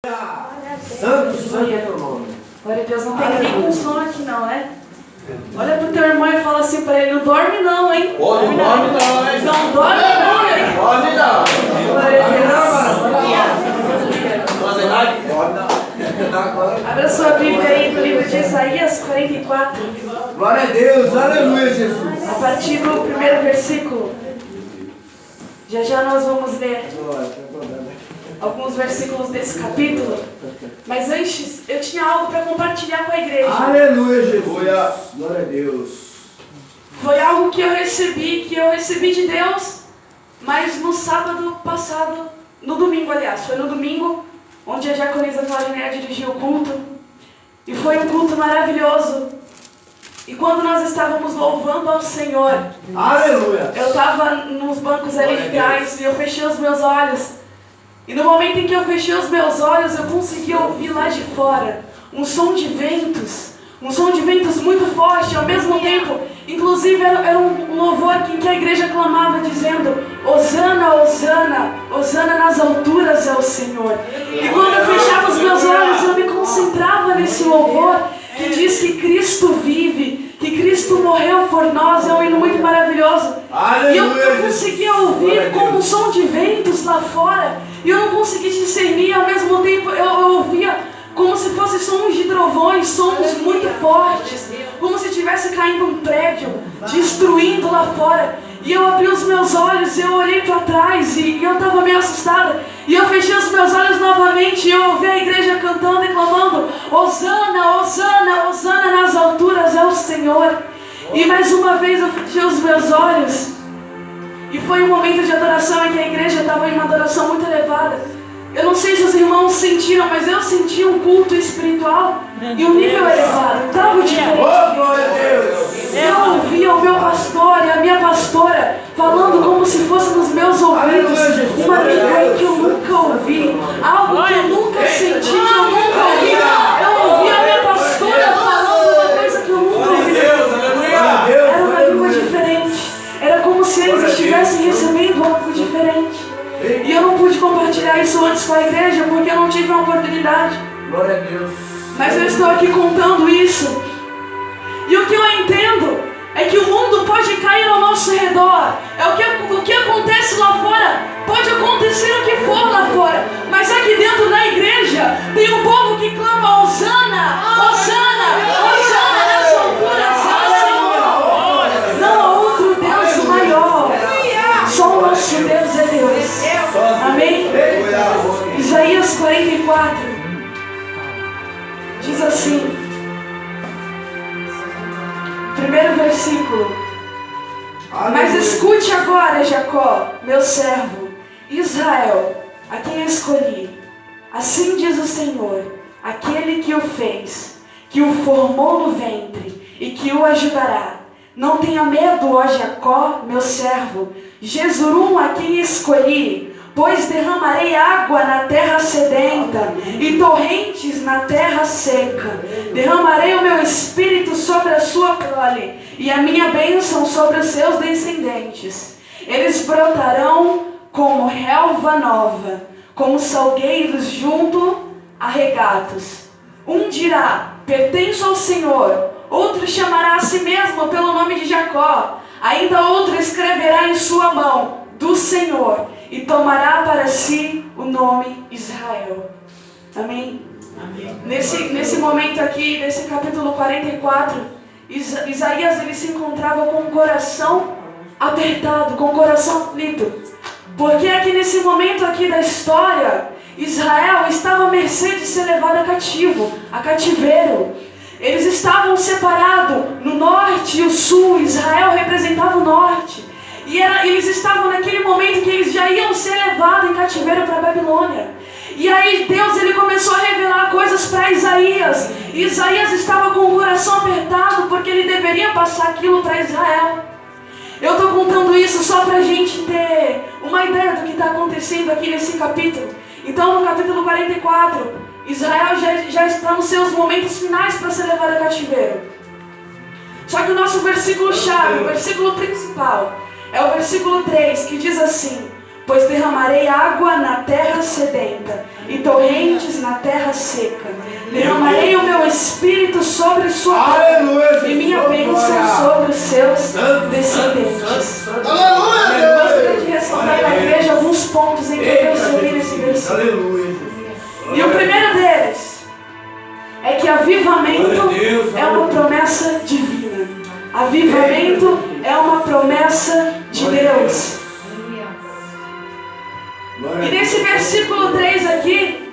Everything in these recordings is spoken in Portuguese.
Santo, santo é teu nome. Glória a Deus, não tem nem com sono aqui não, né? Olha pro teu irmão e fala assim pra ele, não dorme não, hein? Não dorme não, hein? Não dorme não, hein? Dorme não. Glória a Deus. Abra sua Bíblia aí no livro de Isaías 44. Glória a Deus, aleluia, Jesus. A partir do primeiro versículo. Já nós vamos ler alguns versículos desse capítulo. Mas antes, eu tinha algo para compartilhar com a igreja. Aleluia, Jesus. Glória a Deus. Foi algo que eu recebi de Deus, mas no sábado passado, no domingo, aliás, foi no domingo, onde a diaconisa Claudineia dirigiu o culto. E foi um culto maravilhoso. E quando nós estávamos louvando ao Senhor, Aleluia. eu estava nos bancos ali de trás e eu fechei os meus olhos. E no momento em que eu fechei os meus olhos, eu consegui ouvir lá de fora um som de ventos muito forte. Ao mesmo tempo, inclusive era um louvor em que a igreja clamava dizendo: Hosana, Hosana, Hosana nas alturas ao Senhor. E quando eu fechava os meus olhos, eu me concentrava nesse louvor que diz que Cristo vive, que Cristo morreu por nós. É um hino muito maravilhoso. Aleluia, E eu conseguia ouvir como um som de ventos lá fora. E eu não conseguia discernir, ao mesmo tempo eu ouvia como se fossem sons de trovões, sons muito fortes, como se tivesse caindo um prédio, destruindo lá fora. E eu abri os meus olhos, eu olhei para trás e eu estava meio assustada. E eu fechei os meus olhos novamente e eu ouvi a igreja cantando e clamando: Hosana, Hosana, Hosana nas alturas é o Senhor. E mais uma vez eu fechei os meus olhos. E foi um momento de adoração em que a igreja estava em uma adoração muito elevada. Eu não sei se os irmãos sentiram, mas eu senti um culto espiritual e um nível elevado. Estava diferente. Eu ouvia o meu pastor e a minha pastora falando como se fosse nos meus ouvidos uma língua que eu nunca ouvi, algo que eu nunca senti, que eu nunca ouvi. Eu ouvi a minha pastora falando uma coisa que eu nunca ouvi. Era uma língua diferente. Era como se eles estivessem recebendo algo diferente. E eu não pude compartilhar isso antes com a igreja porque eu não tive a oportunidade. Glória a Deus. Mas eu estou aqui contando isso. E o que eu entendo é que o mundo pode cair ao nosso redor. O que acontece lá fora pode acontecer o que for lá fora. Mas aqui dentro da igreja tem um povo que clama: Hosana, Hosana, Hosana nas alturas. Não há outro Deus maior. Só o nosso Deus é Deus. Amém? Isaías 44 diz assim, primeiro versículo: Mas escute agora, Jacó, meu servo, Israel, a quem escolhi. Assim diz o Senhor, aquele que o fez, que o formou no ventre e que o ajudará. Não tenha medo, ó Jacó, meu servo, Jesurum, a quem escolhi, pois derramarei água na terra sedenta e torrentes na terra seca. Derramarei o meu espírito sobre a sua prole e a minha bênção sobre os seus descendentes. Eles brotarão como relva nova, como salgueiros junto a regatos. Um dirá: pertenço ao Senhor. Outro chamará a si mesmo pelo nome de Jacó. Ainda outro escreverá em sua mão: do Senhor, e tomará para si o nome Israel. Amém? Amém. Nesse momento aqui, nesse capítulo 44, Isaías ele se encontrava com o coração apertado, com o coração aflito. Porque aqui nesse momento aqui da história, Israel estava à mercê de ser levado a cativeiro. Eles estavam separados no norte e o sul. Israel representava o norte. E eles estavam naquele momento que eles já iam ser levados em cativeiro para a Babilônia. E aí Deus ele começou a revelar coisas para Isaías. E Isaías estava com o coração apertado porque ele deveria passar aquilo para Israel. Eu estou contando isso só para a gente ter uma ideia do que está acontecendo aqui nesse capítulo. Então no capítulo 44, Israel já está nos seus momentos finais para ser levado a cativeiro. Só que o nosso versículo-chave, o versículo principal, é o versículo 3, que diz assim: pois derramarei água na terra sedenta e torrentes na terra seca. Derramarei o meu espírito sobre sua terra e minha bênção sobre os seus descendentes. Eu gostaria de ressaltar na igreja alguns pontos em que eu percebi nesse versículo. E o primeiro deles é que avivamento é uma promessa divina. Avivamento é uma promessa de Deus. E nesse versículo 3 aqui,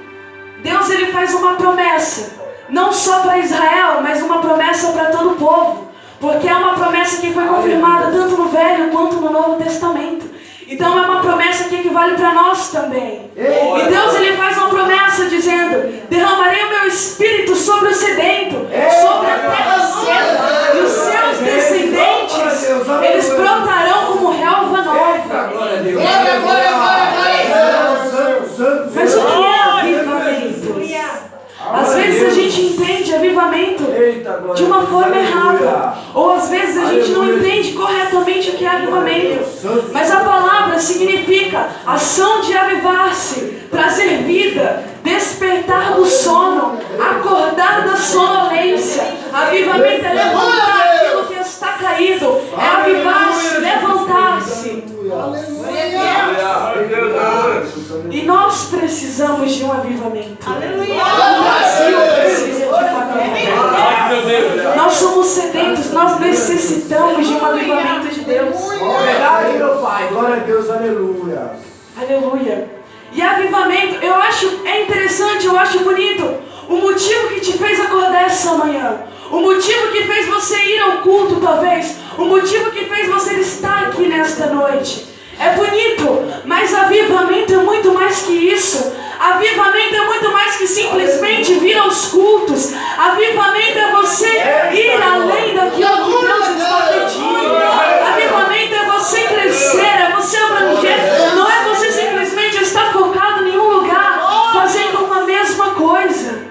Deus ele faz uma promessa, não só para Israel, mas uma promessa para todo o povo, porque é uma promessa que foi confirmada tanto no Velho quanto no Novo Testamento. Então é uma promessa que equivale para nós também. E Deus ele faz uma promessa dizendo: derramarei o meu espírito sobre o sedento, sobre a terra seca, e os seus descendentes, eles brotarão como relva nova. Mas o que é avivamento? Às vezes a gente entende avivamento de uma forma errada, ou às vezes a gente não entende corretamente o que é avivamento. Mas a palavra significa ação de avivar-se, trazer vida, despertar do sono, acordar da sonolência. Avivamento é levantar aquilo que está caído, é avivar-se, levantar-se. E nós precisamos de um avivamento. O Brasil precisa de um avivamento. Nós somos sedentos, nós necessitamos de um avivamento de Deus. Verdade, meu Pai. Glória a Deus, aleluia. Aleluia. E avivamento, é interessante, eu acho bonito. O motivo que te fez acordar essa manhã, o motivo que fez você ir ao culto talvez, o motivo que fez você estar aqui nesta noite. É bonito, mas avivamento é muito mais que isso. Avivamento é muito mais que simplesmente vir aos cultos. Avivamento é você ir além daquilo que Deus está pedindo. Avivamento é você crescer, é você abranger. Não é você simplesmente estar focado em um lugar, fazendo uma mesma coisa.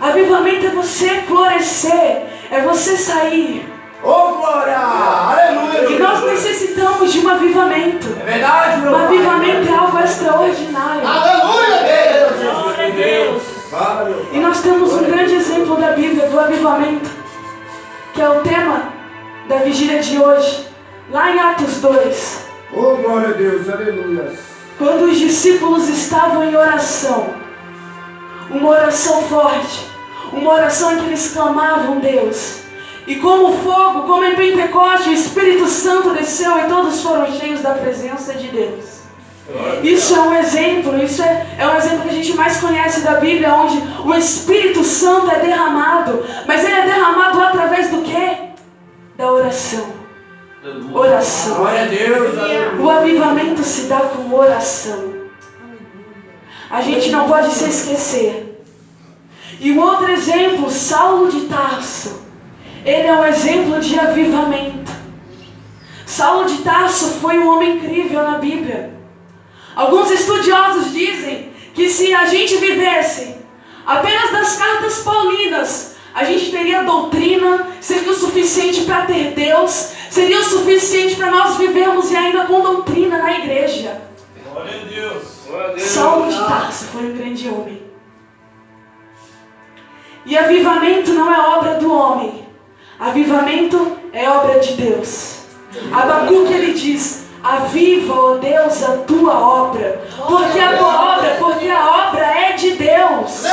Avivamento é você florescer, é você sair. Oh, glória! Aleluia! E nós necessitamos de um avivamento. É verdade, meu Pai. Um avivamento é algo extraordinário. Aleluia, Deus! Fala, meu Pai. E nós temos um grande exemplo da Bíblia do avivamento, que é o tema da vigília de hoje, lá em Atos 2. Oh, glória a Deus, aleluia! Quando os discípulos estavam em oração, uma oração forte, uma oração em que eles clamavam Deus. E como fogo, como em Pentecoste, o Espírito Santo desceu e todos foram cheios da presença de Deus. Isso é um exemplo, é um exemplo que a gente mais conhece da Bíblia, onde o Espírito Santo é derramado. Mas ele é derramado através do quê? Da oração. Oração. Glória a Deus. O avivamento se dá com oração. A gente não pode se esquecer. E um outro exemplo, Saulo de Tarso. Ele é um exemplo de avivamento. Saulo de Tarso foi um homem incrível na Bíblia. Alguns estudiosos dizem que se a gente vivesse apenas das cartas paulinas, a gente teria doutrina, seria o suficiente para ter Deus, seria o suficiente para nós vivermos e ainda com doutrina na igreja. Glória a Deus. Glória a Deus. Saulo de Tarso foi um grande homem. E avivamento não é obra do homem. Avivamento é obra de Deus. Abacuque ele diz: aviva, ó Deus, a tua obra. Porque a obra é de Deus.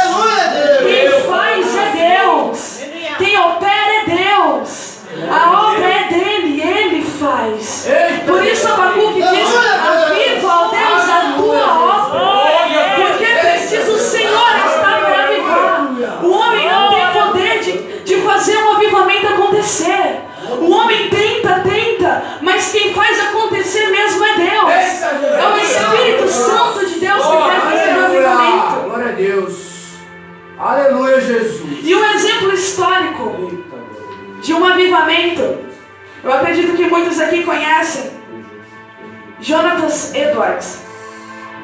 Quem faz é Deus. Quem opera é Deus. A obra é dele, ele faz. Por isso Abacuque diz: aviva, ó Deus, a tua obra. Porque é preciso o Senhor estar para avivar. O homem não tem poder de fazer um avivamento acontecer. O homem tenta, mas quem faz acontecer mesmo é Deus. É o Espírito Santo de Deus que faz fazer o avivamento. Glória a Deus. Aleluia, Jesus. E um exemplo histórico de um avivamento, eu acredito que muitos aqui conhecem, Jonathan Edwards,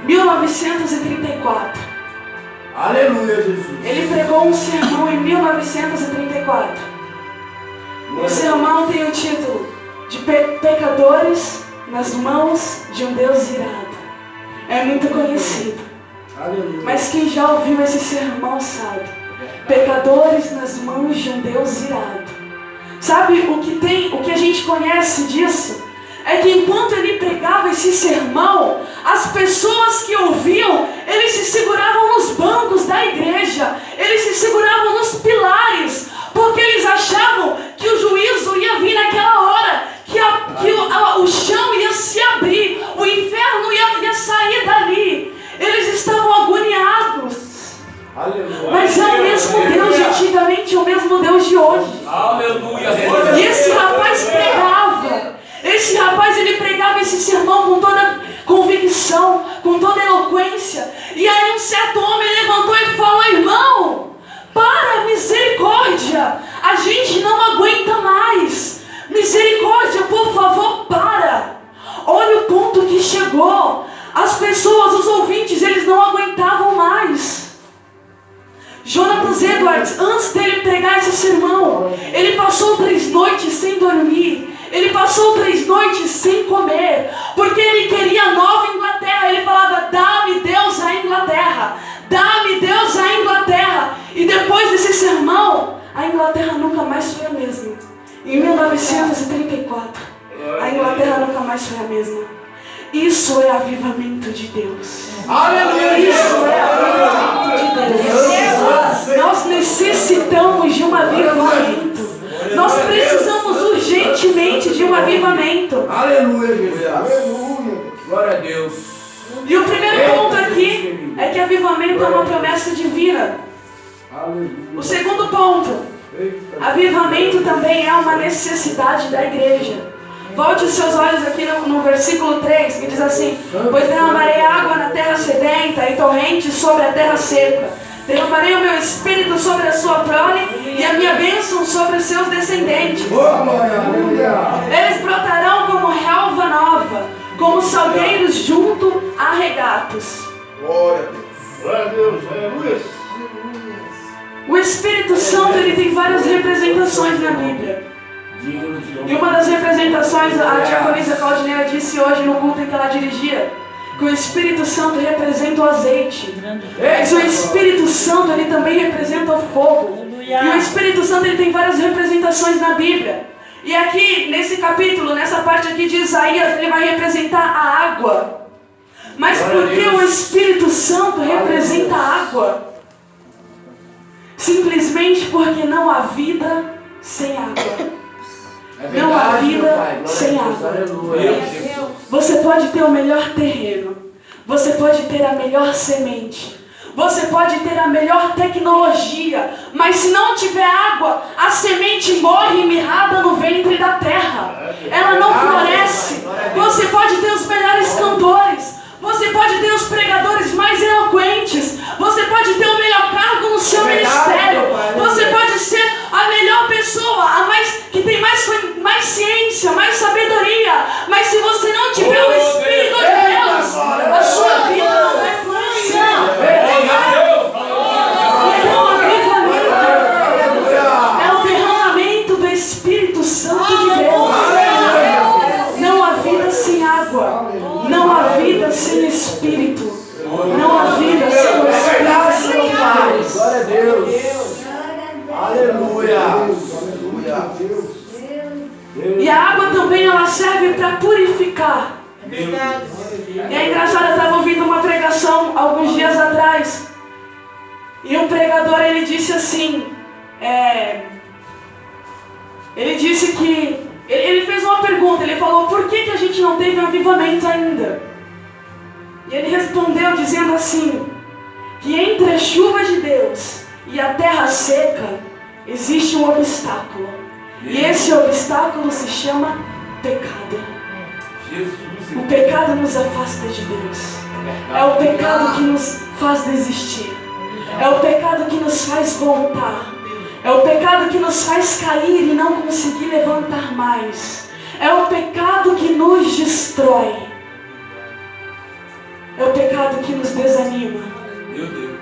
1934. Aleluia, Jesus. Ele pregou um sermão em 1934. O sermão tem o título de Pecadores nas mãos de um Deus irado. É muito conhecido. Mas quem já ouviu esse sermão sabe. Pecadores nas mãos de um Deus irado. Sabe o que a gente conhece disso? É que enquanto ele pregava esse sermão, as pessoas que ouviam, eles se seguravam nos bancos da igreja, eles se seguravam nos pilares, porque eles achavam que o juízo ia vir naquela hora, que o chão ia se abrir, o inferno ia sair dali. Eles estavam agoniados. Mas é o mesmo Deus de antigamente, é o mesmo Deus de hoje. Aleluia. E esse rapaz pregava. Esse rapaz, ele pregava esse sermão com toda convicção, com toda eloquência. E aí um certo homem levantou e falou: irmão, para, misericórdia, a gente não aguenta mais. Misericórdia, por favor, para. Olha o ponto que chegou. As pessoas, os ouvintes, eles não aguentavam mais. Jonathan Edwards, antes dele pregar esse sermão, ele passou 3 noites sem dormir. Ele passou 3 noites sem comer, porque ele queria a Nova Inglaterra. Ele falava: dá-me Deus a Inglaterra, dá-me Deus a Inglaterra. E depois desse sermão, a Inglaterra nunca mais foi a mesma. Em 1934, a Inglaterra nunca mais foi a mesma. Isso é avivamento de Deus. Aleluia! Isso é avivamento de Deus. Nós necessitamos de um avivamento. Nós precisamos urgentemente de um avivamento. Aleluia, Jesus. Aleluia. Glória a Deus. E o primeiro ponto aqui é que avivamento é uma promessa divina. O segundo ponto, avivamento também é uma necessidade da igreja. Volte os seus olhos aqui no versículo 3, que diz assim: pois derramarei água na terra sedenta e torrentes sobre a terra seca. Derramarei o meu espírito sobre a sua prole e a minha bênção sobre os seus descendentes. Eles brotarão como relva nova, como salgueiros junto a regatos. Glória a Deus. Glória a Deus. Aleluia. O Espírito Santo, ele tem várias representações na Bíblia. E uma das representações, a diaconisa Claudineira disse hoje no culto em que ela dirigia, que o Espírito Santo representa o azeite. Mas o Espírito Santo, ele também representa o fogo. E o Espírito Santo, ele tem várias representações na Bíblia. E aqui, nesse capítulo, nessa parte aqui de Isaías, ele vai representar a água. Mas por que o Espírito Santo representa a água? Simplesmente porque não há vida sem água. Não há vida sem água. Você pode ter o melhor terreno, você pode ter a melhor semente, você pode ter a melhor tecnologia, mas se não tiver água, a semente morre mirrada no ventre da terra. Ela não floresce. Você pode ter os melhores cantores, você pode ter os pregadores mais eloquentes, você pode ter o melhor cargo no seu ministério, você pode ser a melhor pessoa, que tem mais ciência, mais sabedoria, mas se você não tiver o Espírito de Deus, a sua vida não vai florescer. Então, avivamento é o derramamento do Espírito Santo de Deus. Não há vida sem água, não há vida sem Espírito, não há vida sem o Espírito sem paz. Glória a Deus. Aleluia. E a água também, ela serve para purificar. E é engraçado, eu estava ouvindo uma pregação alguns dias atrás, e um pregador, ele disse assim, ele disse que, ele fez uma pergunta, ele falou: por que a gente não teve um avivamento ainda? E ele respondeu dizendo assim, que entre a chuva de Deus e a terra seca existe um obstáculo. E esse obstáculo se chama pecado. O pecado nos afasta de Deus. É o pecado que nos faz desistir. É o pecado que nos faz voltar. É o pecado que nos faz cair e não conseguir levantar mais. É o pecado que nos destrói. É o pecado que nos desanima. Meu Deus.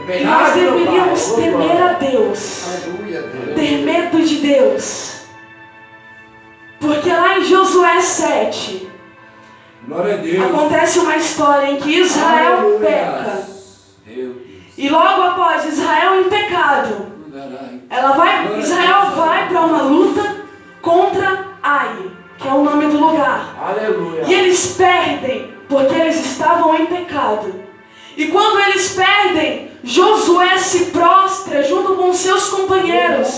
E nós deveríamos temer a Deus, ter medo de Deus, porque lá em Josué 7, Glória a Deus. Acontece uma história em que Israel Aleluia. peca. Meu Deus. E logo após Israel em pecado, Israel vai para uma luta contra Ai, que é o nome do lugar. Aleluia. E eles perdem, porque eles estavam em pecado. E quando eles perdem, Josué se prostra junto com seus companheiros.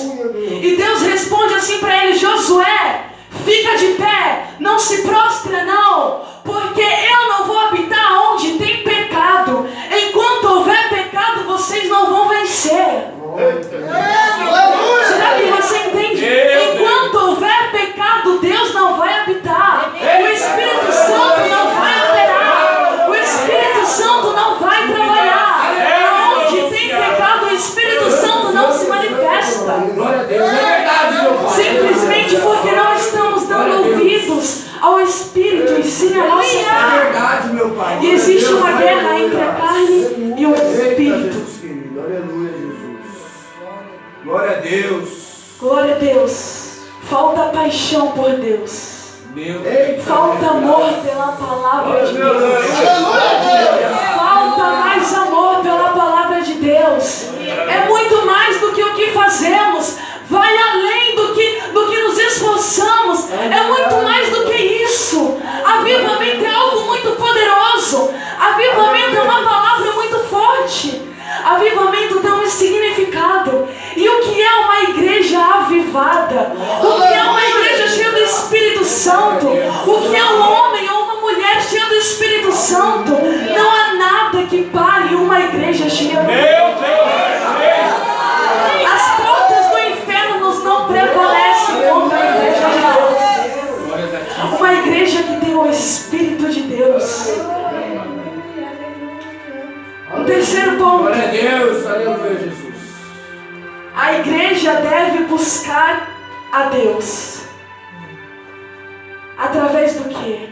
E Deus responde assim para ele: Josué, fica de pé, não se prostra não, porque eu não vou habitar onde tem pecado. Enquanto houver pecado, vocês não vão vencer. Será que você entende? Enquanto houver pecado, Deus não vai habitar. O Espírito Santo não vai operar. O Espírito Santo não vai trabalhar. Onde tem pecado, o Espírito Santo não se manifesta. Glória a Deus. É verdade, meu Pai. Simplesmente porque não estamos dando ouvidos ao Espírito e sim à nossa É carne. verdade, meu Pai. E existe uma guerra entre a carne e o Espírito. Aleluia, Jesus. Glória a Deus. Glória a Deus. Falta paixão por Deus. Meu Deus. Falta amor pela palavra de Deus. Falta mais amor pela palavra de Deus. É muito mais do que o que fazemos. Vai além do que nos esforçamos. É muito mais do que isso. Avivamento é algo muito poderoso. Avivamento é uma palavra muito forte. Avivamento tem um significado. E o que é uma igreja avivada? O que é uma igreja cheia do Espírito Santo? O que é um homem ou uma mulher cheia do Espírito Santo? Não há nada que pare uma igreja cheia do Espírito Santo. As portas do inferno não prevalecem contra a igreja de Deus. Uma igreja que tem o Espírito de Deus. Um terceiro ponto. Glória a Deus. Aleluia, Jesus. A igreja deve buscar a Deus. Através do quê?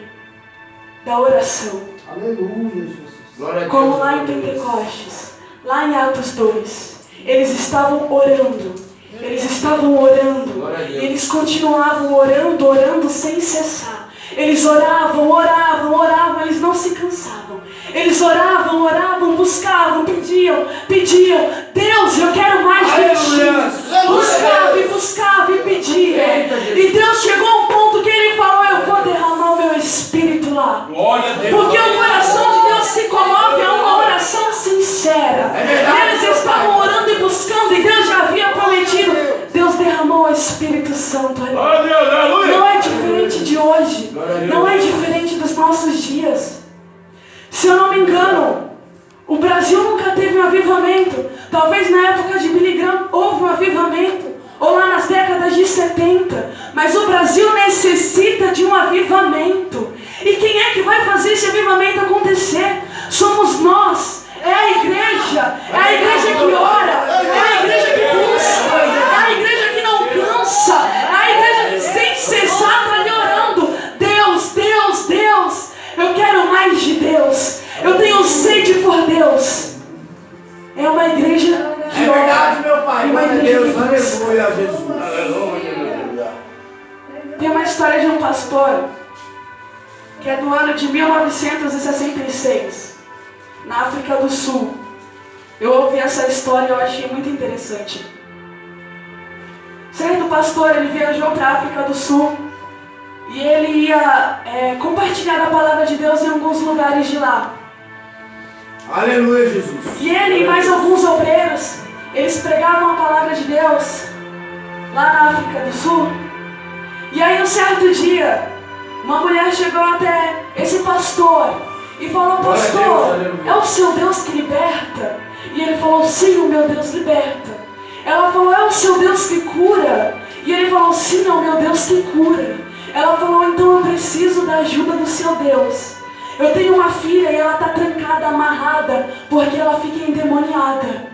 Da oração. Aleluia, Jesus. Glória a Deus. Como lá em Pentecostes, lá em Atos 2, eles estavam orando. Eles estavam orando. Glória a Deus. E eles continuavam orando sem cessar. Eles oravam, eles não se cansavam. Eles oravam, buscavam, pediam. Deus, eu quero mais de ti. Buscava e pedia. E Deus chegou a um ponto que ele falou: eu vou derramar o meu Espírito lá. Glória a Deus. Porque o coração de Deus se comove a uma oração sincera. Eles estavam orando e buscando, e Deus já havia prometido. Deus derramou o Espírito Santo ali. Não é diferente de hoje. Não é diferente dos nossos dias. Se eu não me engano, o Brasil nunca teve um avivamento. Talvez na época de Billy Graham houve um avivamento, ou lá nas décadas de 70. Mas o Brasil necessita de um avivamento. E quem é que vai fazer esse avivamento acontecer? Somos nós. É a igreja que ora, é a igreja que busca, é a igreja que não cansa, é a igreja que sem cessar está lhe orando. Deus, eu quero mais de Deus, eu tenho sede por Deus. É uma igreja que ora. É verdade, meu Pai. Uma Glória a igreja Deus. que busca. Aleluia, Jesus. Aleluia. Tem uma história de um pastor que é do ano de 1966, na África do Sul. Eu ouvi essa história e eu achei muito interessante. Certo pastor, ele viajou para a África do Sul e ele ia compartilhar a palavra de Deus em alguns lugares de lá. Aleluia, Jesus. E ele e mais alguns obreiros, eles pregavam a palavra de Deus lá na África do Sul. E aí um certo dia, uma mulher chegou até esse pastor e falou: pastor, é o seu Deus que liberta? E ele falou: sim, o meu Deus liberta. Ela falou: é o seu Deus que cura? E ele falou: sim, é o meu Deus que cura. Ela falou: então eu preciso da ajuda do seu Deus. Eu tenho uma filha e ela está trancada, amarrada, porque ela fica endemoniada.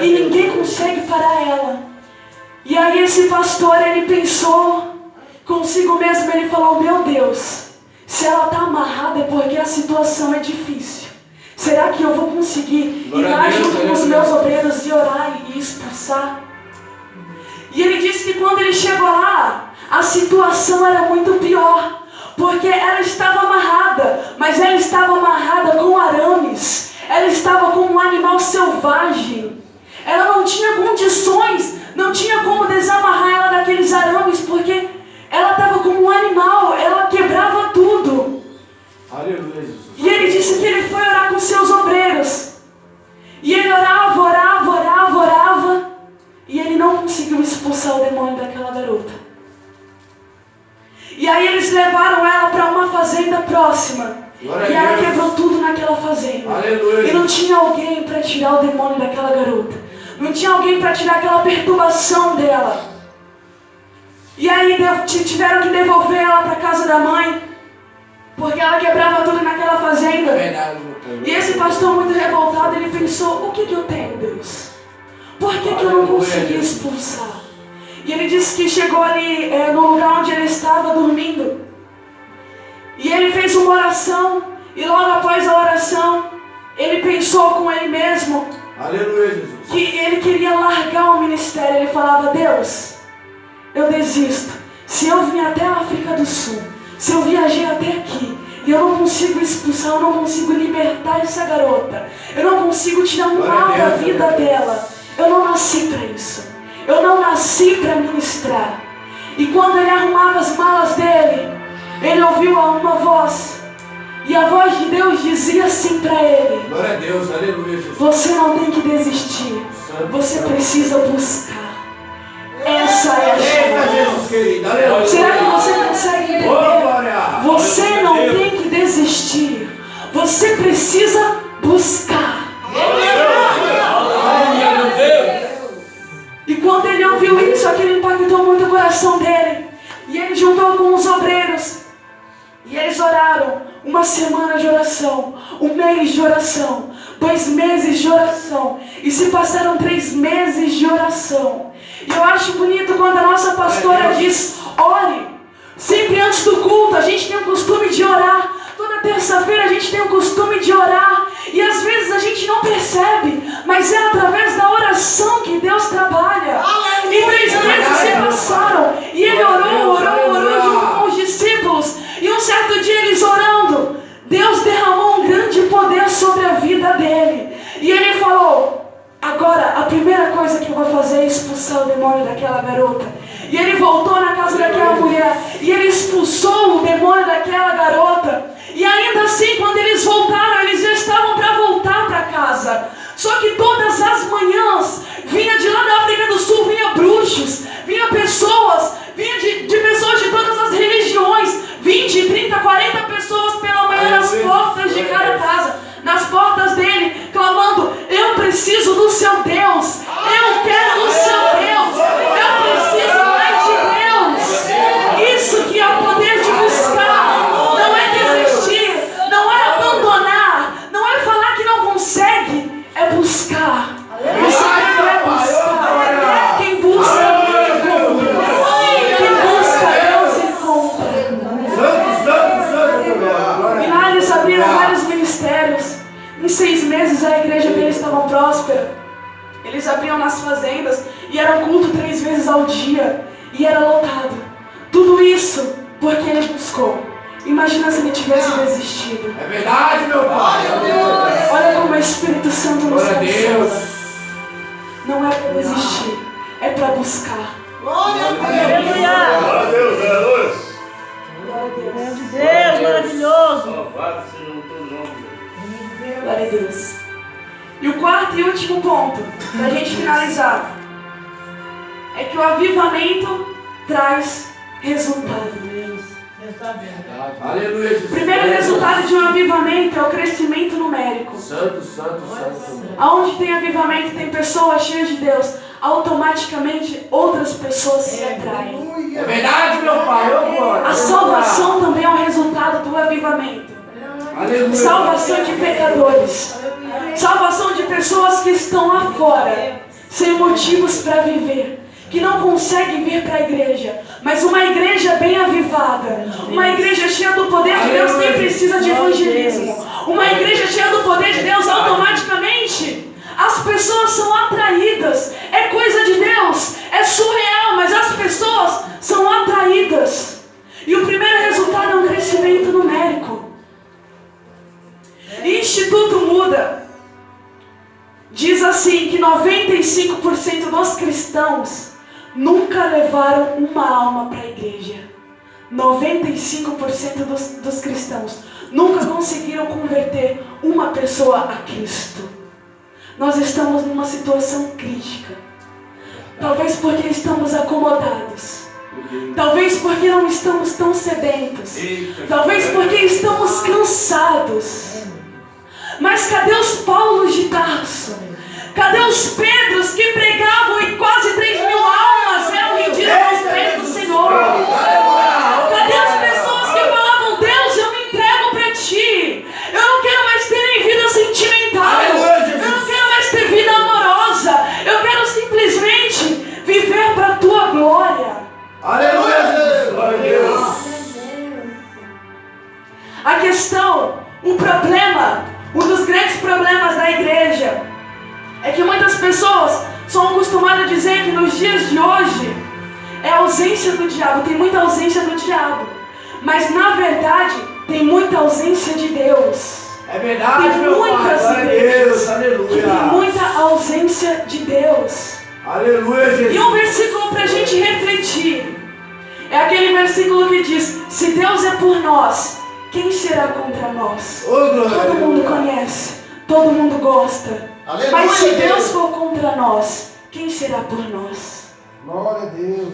E ninguém consegue parar ela. E aí esse pastor, ele pensou consigo mesmo, ele falou: meu Deus, se ela está amarrada é porque a situação é difícil. Será que eu vou conseguir ir lá junto com os meus obreiros e orar e expulsar? E ele disse que quando ele chegou lá, a situação era muito pior. Porque ela estava amarrada, mas ela estava amarrada com arames. Ela estava como um animal selvagem. Ela não tinha condições, não tinha como desamarrar ela daqueles arames, porque ela estava como um animal, ela quebrava tudo. Aleluia, Jesus. E ele disse que ele foi orar com seus obreiros. E ele orava, orava, orava, orava. E ele não conseguiu expulsar o demônio daquela garota. E aí eles levaram ela para uma fazenda próxima. Glória E a ela Deus. quebrou tudo naquela fazenda. Aleluia. E não tinha alguém para tirar o demônio daquela garota. Não tinha alguém para tirar aquela perturbação dela. E aí tiveram que devolver ela para casa da mãe, porque ela quebrava tudo naquela fazenda. Verdade, meu pai. E esse pastor muito revoltado, ele pensou, o que eu tenho, Deus? Por que eu não consegui expulsar? E ele disse que chegou ali no lugar onde ele estava dormindo. E ele fez uma oração. E logo após a oração, ele pensou com ele mesmo. Aleluia, Jesus. Que ele queria largar o ministério. Ele falava, Deus, eu desisto. Se eu vim até a África do Sul, se eu viajei até aqui, e eu não consigo expulsar, eu não consigo libertar essa garota, eu não consigo tirar um mal da vida dela, eu não nasci para isso. Eu não nasci para ministrar. E quando ele arrumava as malas dele, ele ouviu uma voz. E a voz de Deus dizia assim para ele: Glória a Deus, aleluia, Jesus. você não tem que desistir. Você precisa buscar. Essa é a Eita, chave. Jesus querido, aleluia. Será que você consegue Ô, entender? glória. Você não tem que desistir. Você precisa buscar. Aleluia, meu Deus. E quando ele ouviu isso, aquilo impactou muito o coração dele. E ele juntou com os obreiros. E eles oraram uma semana de oração, um mês de oração, 2 meses de oração. E se passaram 3 meses de oração. E eu acho bonito quando a nossa pastora diz, ore. Sempre antes do culto, a gente tem o costume de orar. Toda terça-feira a gente tem o costume de orar. E às vezes a gente não percebe, mas é através da oração que Deus trabalha. E 3 meses se passaram. E ele orou junto com os discípulos. E um certo dia eles orando, Deus derramou um grande poder sobre a vida dele. E ele falou, agora a primeira coisa que eu vou fazer é expulsar o demônio daquela garota. E ele voltou na casa daquela mulher. E ele expulsou o demônio daquela garota. E ainda assim, quando eles voltaram, eles já estavam para voltar para casa. Só que todas as manhãs, vinha de lá da África do Sul, vinha bruxos, vinha pessoas, vinha de pessoas de todas as religiões, 20, 30, 40 pessoas pela manhã nas portas de cada casa, nas portas dele, clamando, eu preciso do seu Deus, eu quero o seu Deus, eu preciso mais de Deus. Isso que é o poder de buscar, não é desistir, não é abandonar, não é falar que não consegue, é buscar. O segredo é buscar. Quem busca, quem busca, Deus encontra. E lá eles abriram vários ministérios. Em 6 meses a igreja deles estava próspera. Eles abriam nas fazendas e era culto 3 vezes ao dia. E era lotado. Tudo isso porque ele buscou. Imagina se ele tivesse desistido. É verdade, meu pai. Olha como o Espírito Santo nos Glória a Deus. abençoa. Não é para desistir, é para buscar. Glória a Deus, aleluia. Deus, maravilhoso. Louvado seja o teu nome. Glória a Deus. E o quarto e último ponto, para a gente finalizar, é que o avivamento traz resultado. Aleluia, Jesus. O primeiro resultado de um avivamento é o crescimento numérico. Santo, santo, santo. Aonde tem avivamento, tem pessoas cheias de Deus, automaticamente outras pessoas se atraem. É verdade, meu pai. Ô, glória. A salvação também é um resultado do avivamento. Aleluia. Salvação de pecadores. Salvação de pessoas que estão lá fora, sem motivos para viver, que não conseguem vir para a igreja. Mas uma igreja bem avivada, uma igreja cheia do poder de Deus, nem precisa de evangelismo. Uma igreja cheia do poder de Deus, automaticamente as pessoas são atraídas. É coisa de Deus, é surreal, mas as pessoas são atraídas. E o primeiro resultado é um crescimento. diz assim que 95% dos cristãos nunca levaram uma alma para a igreja. 95% dos cristãos nunca conseguiram converter uma pessoa a Cristo. Nós estamos numa situação crítica. Talvez porque estamos acomodados. Talvez porque não estamos tão sedentos. Talvez porque estamos cansados. Mas cadê os Paulos de Tarso? Cadê os Pedros que pregavam e quase 3.000 almas eram rendidas aos pés do Senhor? Cadê as pessoas que falavam, Deus, eu me entrego para Ti. Eu não quero mais ter nem vida sentimental. Eu não quero mais ter vida amorosa. Eu quero simplesmente viver para a Tua glória. Aleluia, glória a Deus. A questão, o problema, um dos grandes problemas da igreja é que muitas pessoas são acostumadas a dizer que nos dias de hoje é a ausência do diabo, tem muita ausência do diabo, mas na verdade tem muita ausência de Deus. É verdade, Tem meu Pai, muitas glória a igrejas Deus, aleluia. que tem muita ausência de Deus. Aleluia, Jesus. E um versículo para a gente refletir é aquele versículo que diz: se Deus é por nós, quem será contra nós? Oh, glória, Todo mundo conhece, todo mundo gosta. Aleluia, Mas se Deus. Deus for contra nós, quem será por nós? Glória a Deus.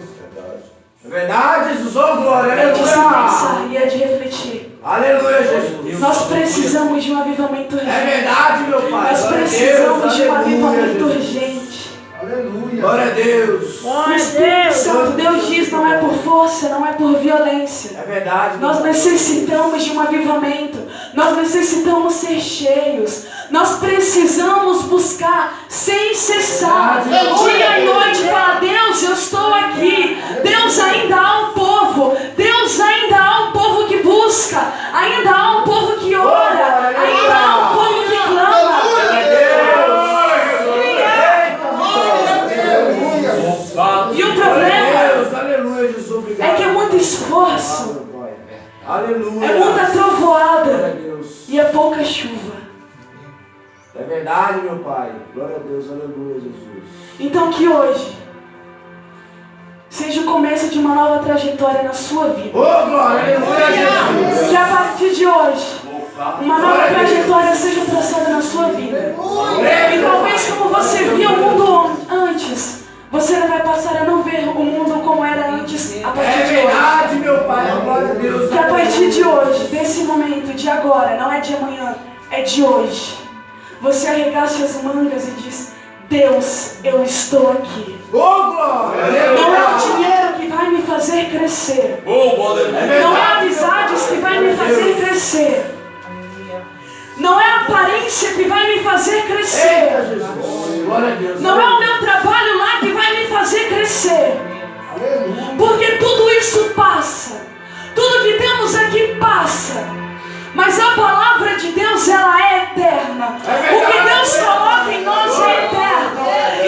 É verdade, Jesus, oh glória, É de se aleluia. pensar e é de refletir. Aleluia, Jesus. Nós precisamos de um avivamento É urgente. verdade, meu Pai. Nós Glória a precisamos Deus, de um aleluia, avivamento Jesus. urgente. Aleluia. Glória a Deus. O Espírito Santo, Deus diz, não é por força, não é por violência. É verdade. meu Nós Pai. necessitamos de um avivamento. Nós necessitamos ser cheios. Nós precisamos buscar sem cessar. Dia e noite falar, Deus, eu estou aqui. Deus, ainda há um povo. Deus, ainda há um povo que busca. Ainda há um povo que ora. Ainda há um povo que clama. E o problema Deus, aleluia, Jesus, obrigado. é que é muito esforço. Aleluia. É muita Glória a trovoada. Deus. E é pouca chuva. É verdade, meu Pai. Glória a Deus, aleluia, Jesus. Então que hoje seja o começo de uma nova trajetória na sua vida. Oh, glória, aleluia, Jesus. Que a partir de hoje, uma nova trajetória seja traçada na sua vida. E talvez como você via o mundo antes, você vai passar a não ver o mundo como era antes a É partir de hoje. verdade, meu Pai. Glória a Deus. Que a partir de hoje, desse momento, de agora, não é de amanhã, é de hoje, você arregace as mangas e diz, Deus, eu estou aqui. Oh, glória. Não é o Aleluia. dinheiro que vai me fazer crescer. É Não é verdade. amizades que vai me fazer crescer. Não é a aparência que vai me fazer Eita, crescer. Jesus. Glória a Deus. Não é o meu trabalho lá que vai me fazer crescer. Porque tudo isso passa. Tudo que temos aqui passa. Mas a palavra de Deus, ela é eterna. O que Deus coloca em nós é eterno.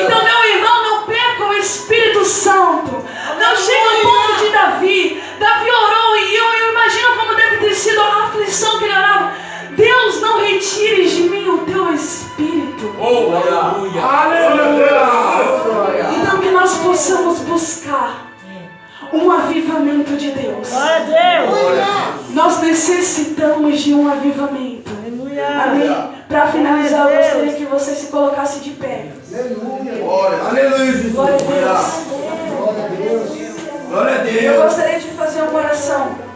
Então, meu irmão, não perca o Espírito Santo. Não chega ao ponto de Davi. Davi orou e eu imagino como deve ter sido a aflição que ele orava. Deus, não retires de mim o teu Espírito. Oh, aleluia. Aleluia. Então que nós possamos buscar um avivamento de Deus. Nós necessitamos de um avivamento. Amém? Para finalizar, eu gostaria que você se colocasse de pé. Aleluia, Jesus. Glória a Deus. Glória a Eu Deus. gostaria de fazer uma oração.